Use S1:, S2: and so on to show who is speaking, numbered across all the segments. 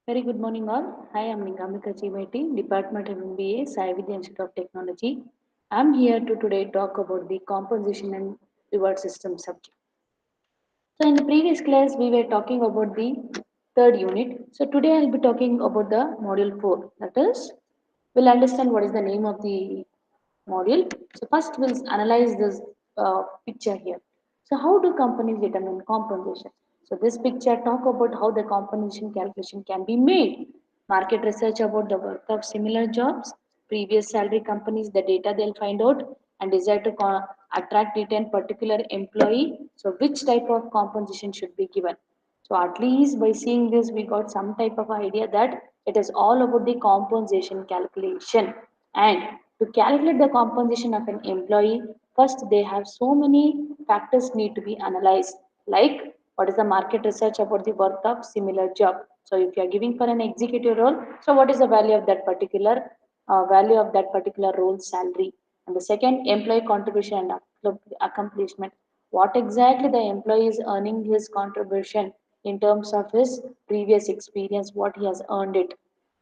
S1: Very good morning, all. Hi, I'm Nigamika Chiveti, Department of MBA, Sai Vidya Institute of Technology. I'm here to today talk about the composition and reward system subject. So, in the previous class, we were talking about the third unit. So, today I'll be talking about the module 4. That is, we'll understand what is the name of the module. So, first we'll analyze this picture here. So, how do companies determine compensation? So, this picture talk about how the compensation calculation can be made. Market research about the worth of similar jobs, previous salary companies, the data they'll find out, and desire to attract retain particular employee. So, which type of compensation should be given? So, at least by seeing this, we got some type of idea that it is all about the compensation calculation. And to calculate the compensation of an employee, first they have so many factors need to be analyzed, like what is the market research about the worth of similar job. So if you are giving for an executive role, so what is the value of that particular role salary? And the second, employee contribution and accomplishment. What exactly the employee is earning his contribution in terms of his previous experience, what he has earned it.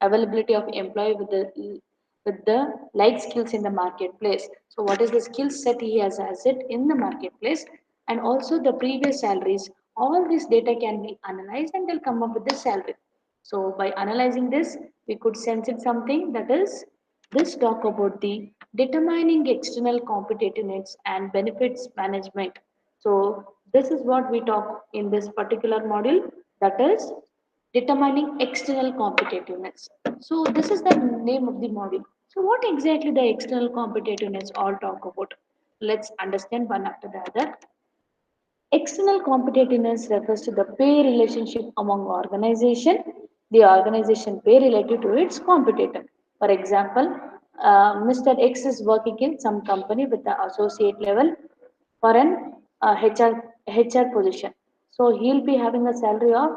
S1: Availability of employee with the like skills in the marketplace. So what is the skill set he has it in the marketplace, and also the previous salaries. All this data can be analyzed and they'll come up with the salary. So by analyzing this, we could sense it something that is this talk about the determining external competitiveness and benefits management. So this is what we talk in this particular module, that is determining external competitiveness. So this is the name of the module. So what exactly the external competitiveness all talk about? Let's understand one after the other. External competitiveness refers to the pay relationship among organization, the organization pay related to its competitor. For example, Mr. X is working in some company with the associate level for an HR position. So he'll be having a salary of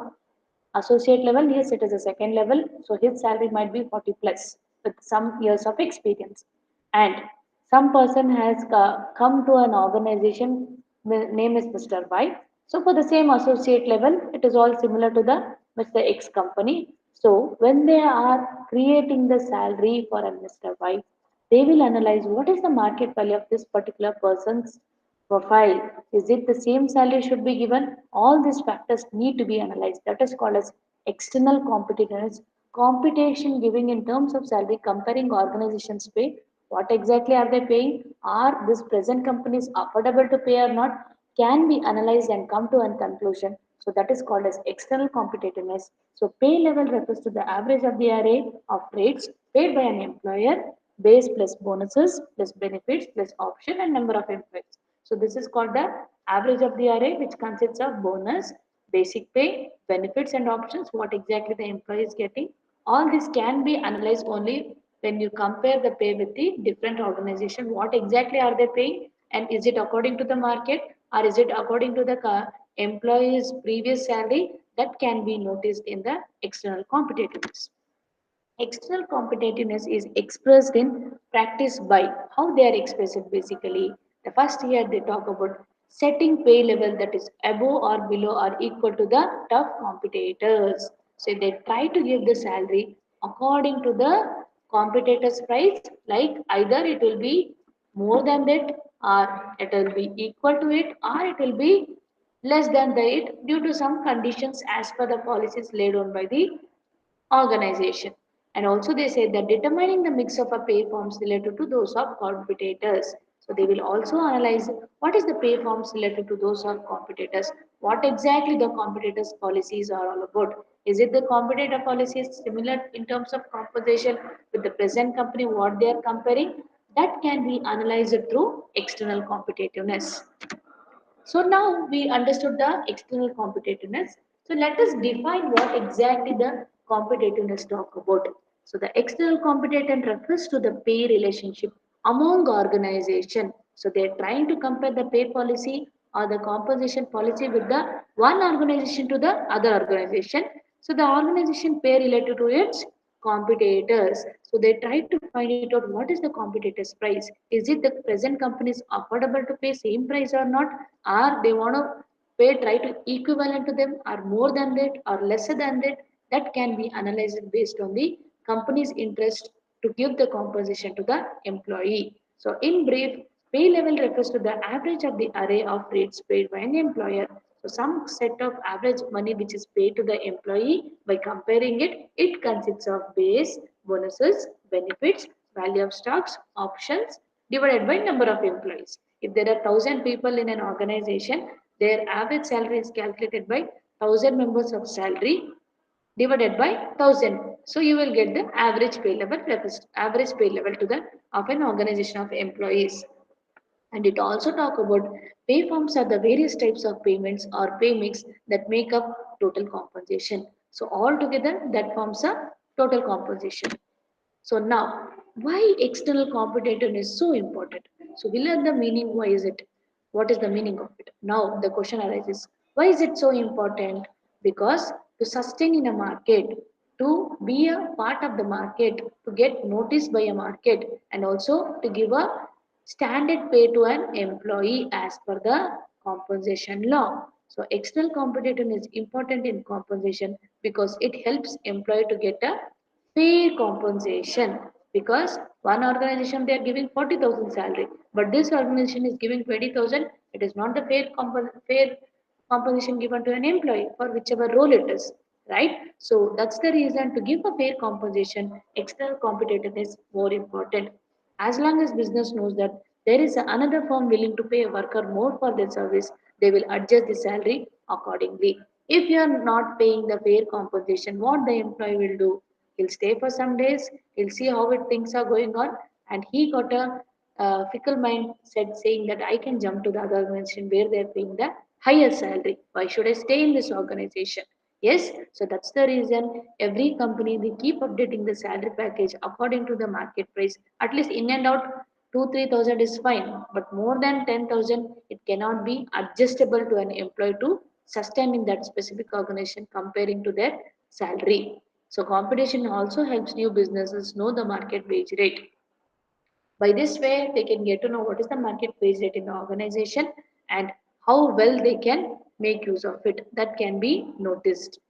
S1: associate level. Yes, it is a second level, so his salary might be 40 plus with some years of experience. And some person has come to an organization, name is Mr. Y. So for the same associate level, it is all similar to the Mr. X company. So when they are creating the salary for a Mr. Y, they will analyze what is the market value of this particular person's profile. Is it the same salary should be given? All these factors need to be analyzed. That is called as external competitiveness. Competition giving in terms of salary, comparing organizations pay. What exactly are they paying? Are this present companies affordable to pay or not? Can be analyzed and come to a conclusion. So that is called as external competitiveness. So pay level refers to the average of the array of rates paid by an employer, base plus bonuses plus benefits plus option and number of employees. So this is called the average of the array, which consists of bonus, basic pay, benefits and options, what exactly the employee is getting. All this can be analyzed only when you compare the pay with the different organization. What exactly are they paying, and is it according to the market, or is it according to the employee's previous salary? That can be noticed in the external competitiveness. External competitiveness is expressed in practice by how they are expressed basically. The first here they talk about setting pay level that is above or below or equal to the tough competitors. So they try to give the salary according to the competitors' price, like either it will be more than that, or it will be equal to it, or it will be less than that due to some conditions as per the policies laid on by the organization. And also they say that determining the mix of a pay forms related to those of competitors. So they will also analyze what is the pay forms related to those of competitors, what exactly the competitors policies are all about. Is it the competitor policies similar in terms of compensation with the present company, what they are comparing? That can be analyzed through external competitiveness. So now we understood the external competitiveness. So let us define what exactly the competitiveness talk about. So the external competitive refers to the pay relationship among organization. So they're trying to compare the pay policy or the compensation policy with the one organization to the other organization. So the organization pay related to its competitors. So they try to find it out what is the competitor's price. Is it the present companies affordable to pay same price or not? Or they want to pay try to equivalent to them or more than that or lesser than that? that can be analyzed based on the company's interest to give the compensation to the employee. So, in brief, pay level refers to the average of the array of rates paid by an employer. So, some set of average money which is paid to the employee by comparing it, it consists of base, bonuses, benefits, value of stocks, options divided by number of employees. If there are 1,000 people in an organization, their average salary is calculated by 1,000 members of salary divided by 1,000. So you will get the average pay level, average pay level to the of an organization of employees. And it also talk about pay forms are the various types of payments or pay mix that make up total compensation. So altogether that forms a total compensation. So now, why external competition is so important? So we learn the meaning. Why is it? What is the meaning of it? Now the question arises: why is it so important? Because to sustain in a market, to be a part of the market, to get noticed by a market, and also to give a standard pay to an employee as per the compensation law. So external competition is important in compensation because it helps employee to get a fair compensation, because one organization they are giving 40,000 salary, but this organization is giving 20,000. It is not the fair compensation given to an employee for whichever role it is, right? So that's the reason to give a fair compensation, external competition is more important. As long as business knows that there is another firm willing to pay a worker more for their service, they will adjust the salary accordingly. If you are not paying the fair compensation, what the employee will do? He'll stay for some days, he'll see how things are going on, and he got a fickle mindset saying that I can jump to the other organization where they're paying the higher salary. Why should I stay in this organization? Yes, so that's the reason every company they keep updating the salary package according to the market price. At least in and out, 2-3 thousand is fine, but more than 10,000 it cannot be adjustable to an employee to sustain in that specific organization comparing to their salary. So competition also helps new businesses know the market wage rate. By this way, they can get to know what is the market wage rate in the organization and how well they can make use of it. That can be noticed.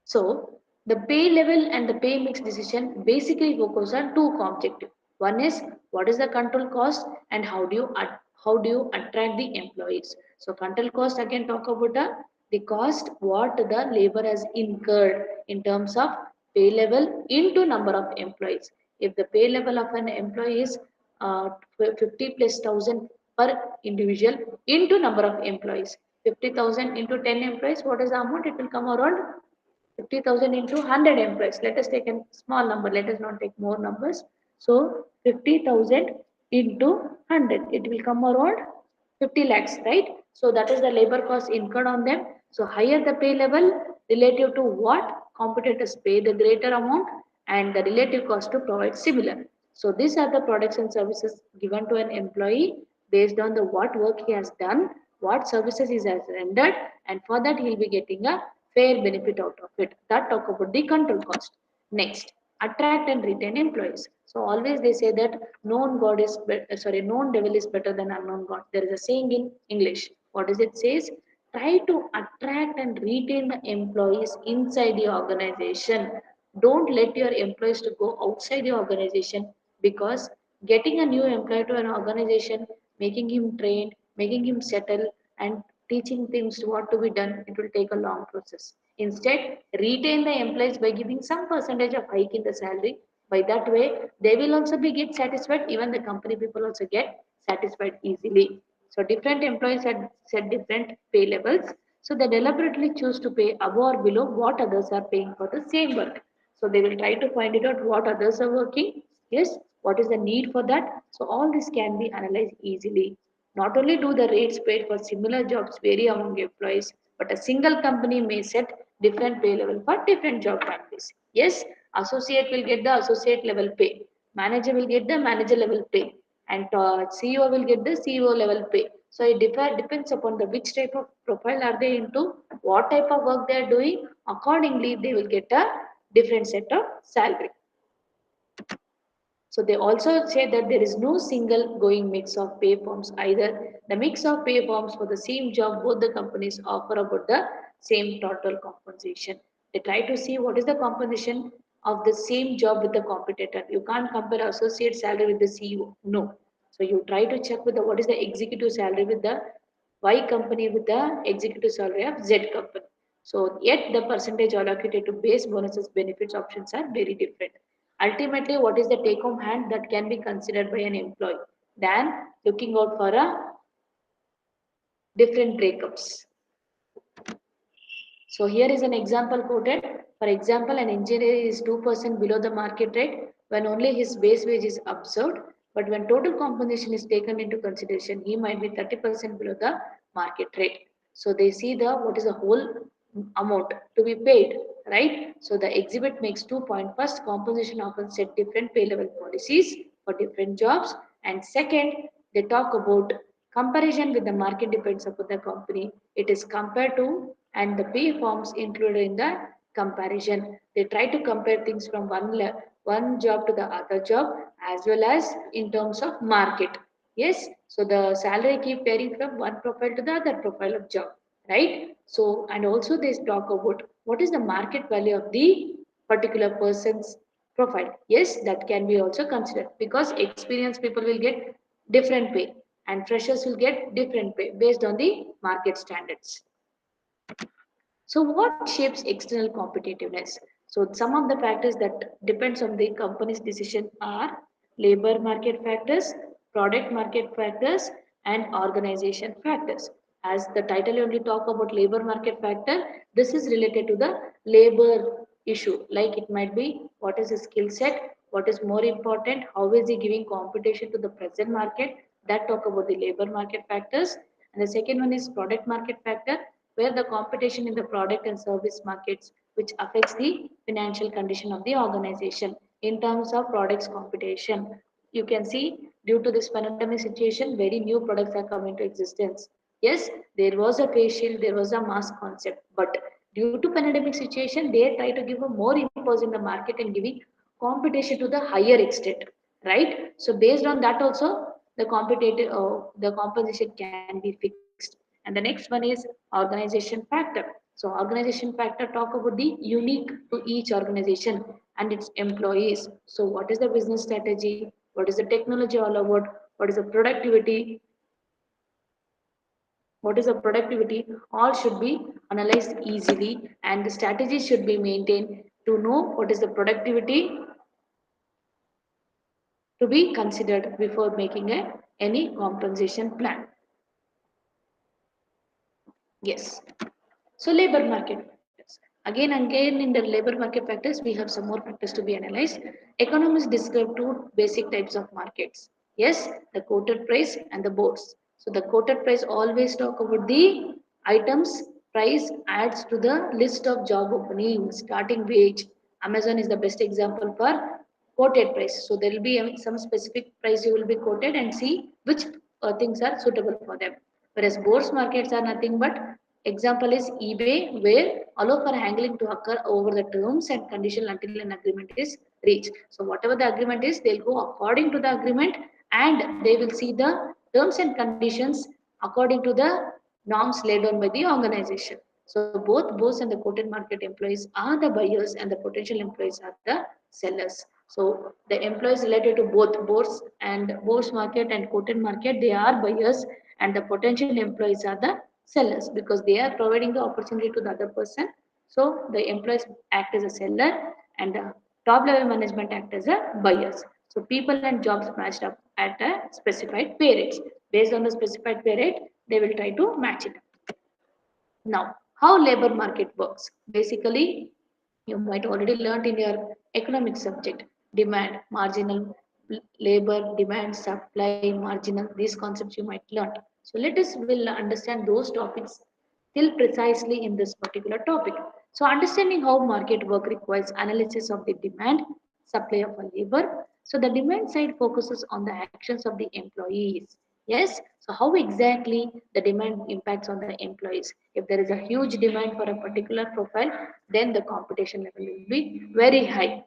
S1: So the pay level and the pay mix decision basically focus on two objectives. One is what is the control cost and how do you attract the employees. So control cost again talk about the cost what the labor has incurred in terms of pay level into number of employees. If the pay level of an employee is 50 plus thousand per individual into number of employees, 50,000 into 10 employees, what is the amount? It will come around 50,000 into 100 employees. Let us take a small number. Let us not take more numbers. So 50,000 into 100. It will come around 50 lakhs, right? So that is the labor cost incurred on them. So higher the pay level relative to what competitors pay the greater amount and the relative cost to provide similar. So these are the products and services given to an employee based on the what work he has done, what services he has rendered, and for that he'll be getting a fair benefit out of it. That talk about the control cost. Next, attract and retain employees. So always they say that known devil is better than unknown god. There is a saying in English. What does it says? Try to attract and retain the employees inside the organization. Don't let your employees to go outside the organization, because getting a new employee to an organization, making him trained, making him settle, and teaching things what to be done, it will take a long process. Instead, retain the employees by giving some percentage of hike in the salary. By that way, they will also be get satisfied. Even the company people also get satisfied easily. So different employees had set different pay levels. So they deliberately choose to pay above or below what others are paying for the same work. So they will try to find it out what others are working. Yes, what is the need for that? So all this can be analyzed easily. Not only do the rates paid for similar jobs vary among employees, but a single company may set different pay level for different job families. Yes, associate will get the associate level pay, manager will get the manager level pay, and CEO will get the CEO level pay. So it depends upon the which type of profile are they into, what type of work they are doing. Accordingly, they will get a different set of salary. So they also say that there is no single going mix of pay forms either. The mix of pay forms for the same job, both the companies offer about the same total compensation. They try to see what is the composition of the same job with the competitor. You can't compare associate salary with the CEO. No. So you try to check with the what is the executive salary with the Y company with the executive salary of Z company. So yet the percentage allocated to base bonuses benefits options are very different. Ultimately, what is the take home hand that can be considered by an employee than looking out for a different breakups. So here is an example quoted. For example, an engineer is 2% below the market rate when only his base wage is observed, but when total compensation is taken into consideration, he might be 30% below the market rate. So they see the what is the whole amount to be paid, right? So the exhibit makes 2 points. First, compensation often set different pay level policies for different jobs, and second, they talk about comparison with the market depends upon the company. It is compared to and the pay forms included in the comparison. They try to compare things from one job to the other job as well as in terms of market. Yes, so the salary keep varying from one profile to the other profile of job, right? So and also they talk about what is the market value of the particular person's profile. Yes, that can be also considered because experienced people will get different pay and freshers will get different pay based on the market standards. So what shapes external competitiveness? So some of the factors that depends on the company's decision are labor market factors, product market factors, and organization factors. As the title only talk about labor market factor, this is related to the labor issue. Like it might be what is his skill set, what is more important, how is he giving competition to the present market. That talk about the labor market factors. And the second one is product market factor where the competition in the product and service markets which affects the financial condition of the organization in terms of products competition. You can see due to this pandemic situation very new products are coming to existence. Yes, there was a face shield, there was a mask concept, but due to pandemic situation they try to give a more impulse in the market and giving competition to the higher extent, right? So based on that also the competitive the composition can be fixed. And the next one is organization factor. So organization factor talk about the unique to each organization and its employees. So what is the business strategy? What is the technology all about? What is the productivity? What is the productivity? All should be analyzed easily and the strategies should be maintained to know what is the productivity to be considered before making any compensation plan. Yes. So labor market factors. Again in the labor market factors, we have some more factors to be analyzed. Economists describe two basic types of markets. Yes, the quoted price and the boards. So the quoted price always talk about the items price adds to the list of job openings, starting wage. Amazon is the best example for quoted price. So there will be some specific price you will be quoted and see which things are suitable for them. Whereas bourse markets are nothing but example is eBay where allow for handling to occur over the terms and condition until an agreement is reached. So whatever the agreement is, they'll go according to the agreement and they will see the terms and conditions according to the norms laid down by the organization. So both bourse and the quoted market employees are the buyers and the potential employees are the sellers. So the employees related to both bourse market and quoted market, they are buyers and the potential employees are the sellers because they are providing the opportunity to the other person. So the employees act as a seller and the top level management act as a buyers. So people and jobs matched up at a specified pay rates. Based on the specified pay rate, they will try to match it. Now, how labor market works? Basically, you might already learned in your economic subject, demand, marginal labor, demand, supply, marginal, these concepts you might learn. So let us will understand those topics still precisely in this particular topic. So understanding how market work requires analysis of the demand, supply of a labor. So the demand side focuses on the actions of the employees. Yes. So how exactly the demand impacts on the employees? If there is a huge demand for a particular profile, then the competition level will be very high.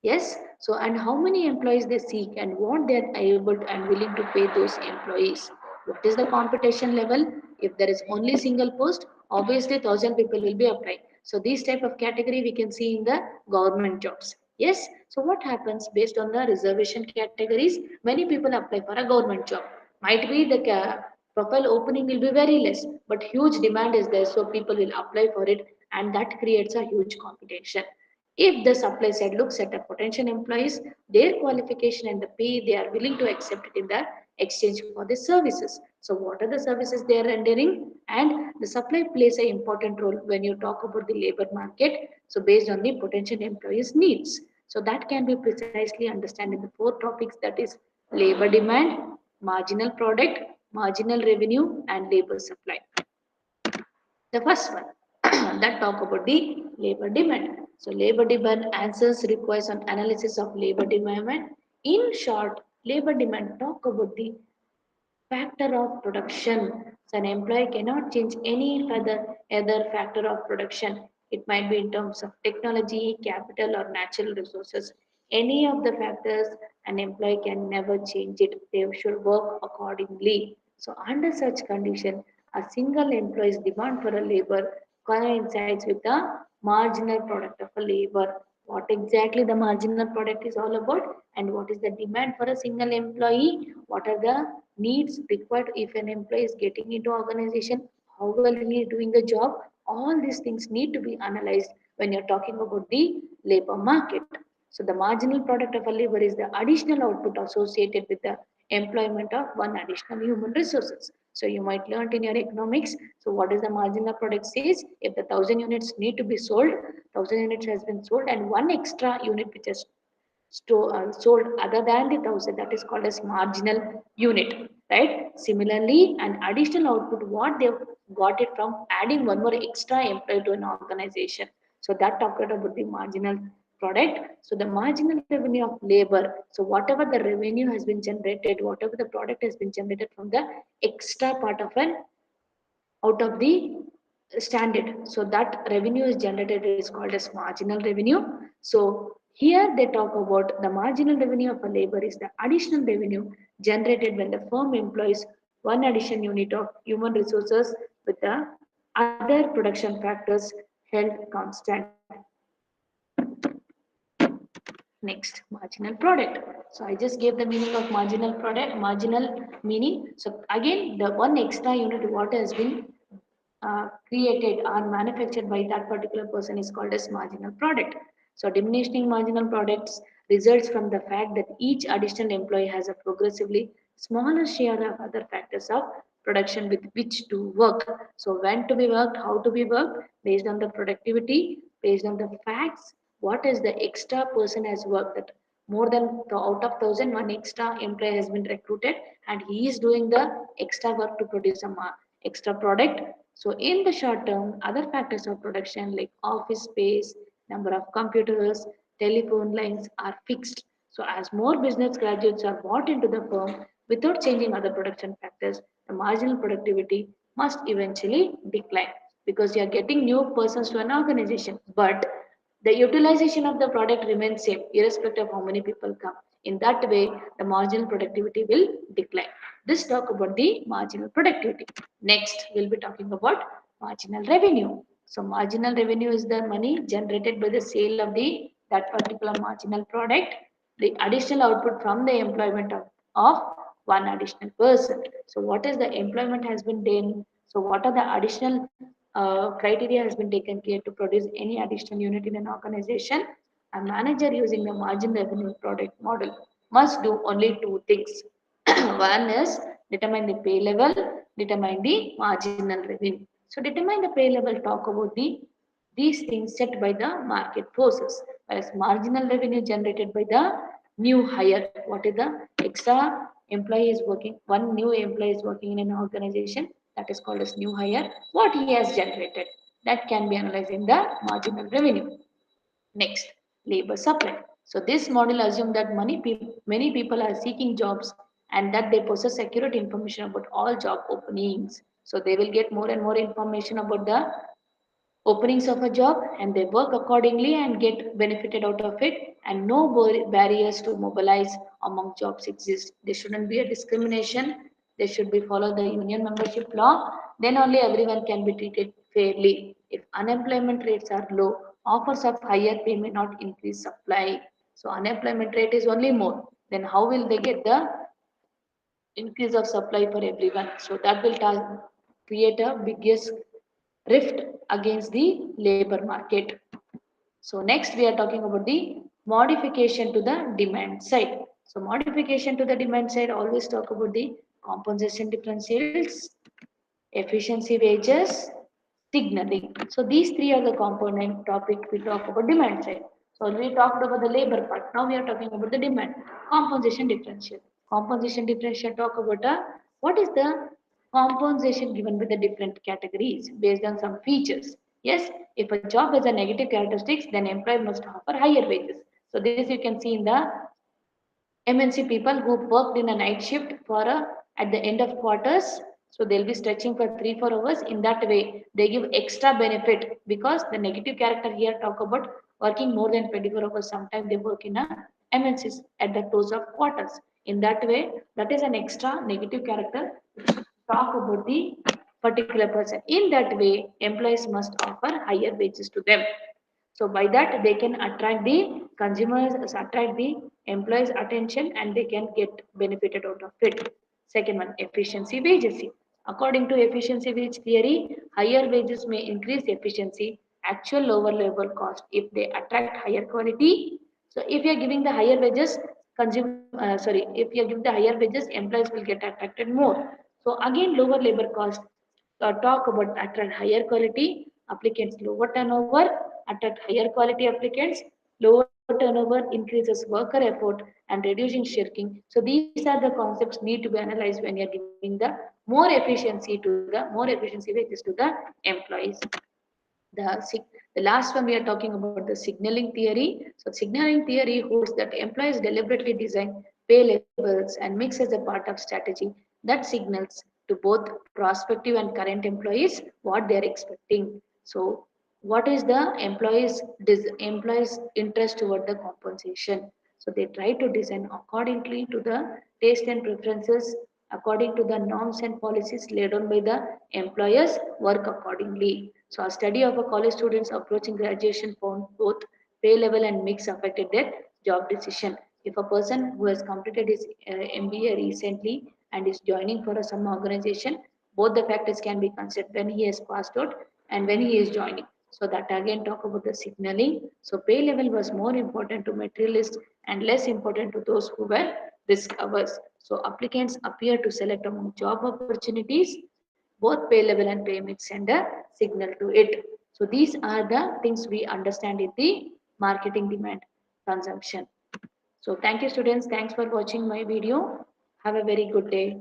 S1: Yes. So and how many employees they seek and what they are able and willing to pay those employees. What is the competition level? If there is only single post, obviously 1,000 people will be applying. So these type of category we can see in the government jobs. Yes. So what happens based on the reservation categories? Many people apply for a government job. Might be the profile opening will be very less, but huge demand is there, so people will apply for it, and that creates a huge competition. If the supply side looks at the potential employees, their qualification and the pay, they are willing to accept it in the exchange for the services. So what are the services they are rendering? And the supply plays an important role when you talk about the labor market. So based on the potential employees' needs. So that can be precisely understood in the four topics, that is labor demand, marginal product, marginal revenue, and labor supply. The first one that talk about the labor demand. So labor demand answers requires an analysis of labor demand. In short, labor demand talk about the factor of production. So an employee cannot change any other factor of production. It might be in terms of technology, capital, or natural resources. Any of the factors, an employee can never change it. They should work accordingly. So under such condition, a single employee's demand for a labor coincides with the marginal product of a labor. What exactly the marginal product is all about, and what is the demand for a single employee? What are the needs required if an employee is getting into organization? How well he is doing the job? All these things need to be analyzed when you're talking about the labor market. So the marginal product of a labor is the additional output associated with the employment of one additional human resources. So you might learn in your economics. So what is the marginal product says? If the 1,000 units need to be sold, 1,000 units has been sold, and one extra unit which is sold other than the 1,000, that is called as marginal unit, right? Similarly, an additional output what they got it from adding one more extra employee to an organization. So that talked about the marginal product. So the marginal revenue of labor, so whatever the revenue has been generated, whatever the product has been generated from the extra part of an out of the standard, so that revenue is generated is called as marginal revenue. So here they talk about the marginal revenue of a labor is the additional revenue generated when the firm employs one additional unit of human resources with the other production factors held constant. Next, marginal product. So I just gave the meaning of marginal product, marginal meaning. So again, the one extra unit what has been created or manufactured by that particular person is called as marginal product. So diminishing marginal products results from the fact that each additional employee has a progressively smaller share of other factors of production with which to work. So when to be worked, how to be worked, based on the productivity, based on the facts, what is the extra person has worked, that more than out of 1,000 one extra employee has been recruited and he is doing the extra work to produce a extra product. So in the short term, other factors of production like office space, number of computers, telephone lines are fixed. So as more business graduates are brought into the firm without changing other production factors, the marginal productivity must eventually decline because you are getting new persons to an organization, but the utilization of the product remains same irrespective of how many people come. In that way, the marginal productivity will decline. This talk about the marginal productivity. Next, we'll be talking about marginal revenue. So marginal revenue is the money generated by the sale of the that particular marginal product, the additional output from the employment of one additional person. So what is the employment has been done? So what are the additional criteria has been taken care to produce any additional unit in an organization? A manager using the margin revenue product model must do only two things. One is determine the pay level, determine the marginal revenue. So determine the pay level, talk about these things set by the market forces, whereas marginal revenue generated by the new hire. What is the extra employee is working? One new employee is working in an organization, that is called as new hire. What he has generated, that can be analyzed in the marginal revenue. Next, labor supply. So this model assumes that many people are seeking jobs and that they possess accurate information about all job openings. So they will get more and more information about the openings of a job and they work accordingly and get benefited out of it, and no barriers to mobilize among jobs exist. There shouldn't be a discrimination They should be follow the union membership law. Then only everyone can be treated fairly. If unemployment rates are low, offers of higher pay may not increase supply. So unemployment rate is only more. Then how will they get the increase of supply for everyone? So that will create a biggest rift against the labor market. So next we are talking about the modification to the demand side. So modification to the demand side always talk about the compensation differentials, efficiency wages, signaling. So these three are the component topic we talk about demand side. So we talked about the labor part. Now we are talking about the demand. Compensation differential. Compensation differential talk about what is the compensation given with the different categories based on some features. Yes, if a job has a negative characteristics, then employer must offer higher wages. So this you can see in the MNC people who worked in a night shift for at the end of quarters. So they'll be stretching for 3 4 hours. In that way, they give extra benefit because the negative character here talk about working more than 24 hours. Sometimes they work in a MNCs at the close of quarters. In that way, that is an extra negative character talk about the particular person. In that way, employees must offer higher wages to them. So by that they can attract the consumers, attract the employees' attention, and they can get benefited out of it. Second one, efficiency wages. According to efficiency wage theory, higher wages may increase efficiency, actual lower labor cost if they attract higher quality. So if you are giving the higher wages, if you are giving the higher wages, employees will get attracted more. So again, lower labor cost talk about attract higher quality applicants, lower turnover, attract higher quality applicants, lower turnover increases worker effort and reducing shirking. So these are the concepts need to be analyzed when you're giving the more efficiency wages to the employees. The last one we are talking about the signaling theory. So signaling theory holds that employees deliberately design pay levels and mix as a part of strategy that signals to both prospective and current employees what they are expecting. So what is the employees interest toward the compensation? So they try to design accordingly to the taste and preferences, according to the norms and policies laid down by the employers, work accordingly. So a study of a college students approaching graduation found both pay level and mix affected their job decision. If a person who has completed his MBA recently and is joining for some organization, both the factors can be considered when he has passed out and when he is joining. So that again talk about the signaling. So pay level was more important to materialists and less important to those who were risk averse. So applicants appear to select among job opportunities, both pay level and pay mix send a signal to it. So these are the things we understand in the marketing demand consumption. So thank you students. Thanks for watching my video. Have a very good day.